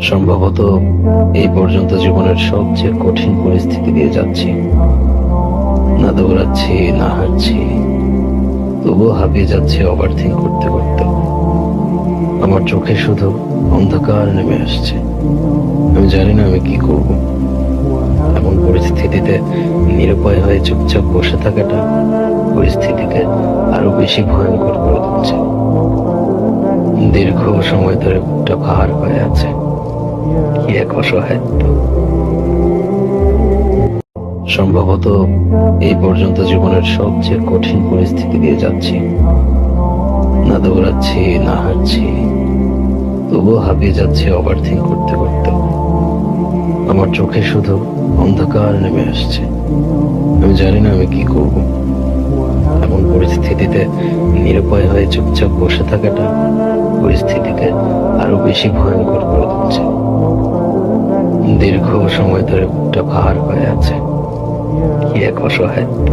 সম্ভবত এই পর্যন্ত জীবনের সবচেয়ে কঠিন পরিস্থিতি দিয়ে যাচ্ছি। না দৌড়াচ্ছি, না হাঁটছি, তবুও হাঁপিয়ে যাচ্ছে ওভারথিঙ্ক করতে করতে। আমার চোখে শুধু অন্ধকার নেমে আসছে। আমি জানি না আমি কি করব। এমন পরিস্থিতিতে নিরুপায় হয়ে চুপচাপ বসে থাকাটা পরিস্থিতিকে আরো বেশি ভয়ঙ্কর করে তুলছে। দীর্ঘ সময় ধরে বুকটা ভার হয়ে আছে। কি এক অসহায়ত্ব। সম্ভবত এই পর্যন্ত জীবনের সবচেয়ে কঠিন পরিস্থিতি দিয়ে যাচ্ছি। না দৌড়াচ্ছি, না হাঁটছি, তবুও হাঁপিয়ে যাচ্ছে ওভারথিঙ্ক করতে করতে। আমার চোখে শুধু অন্ধকার নেমে আসছে। আমি জানি না আমি কি করব। এমন পরিস্থিতিতে নিরুপায় হয়ে চুপচাপ বসে থাকাটা পরিস্থিতিকে আরো বেশি ভয়ঙ্কর করে তুলছে। দীর্ঘ সময় ধরে বুকটা ভার হয়ে আছে। কি এক অসহায়ত্ব।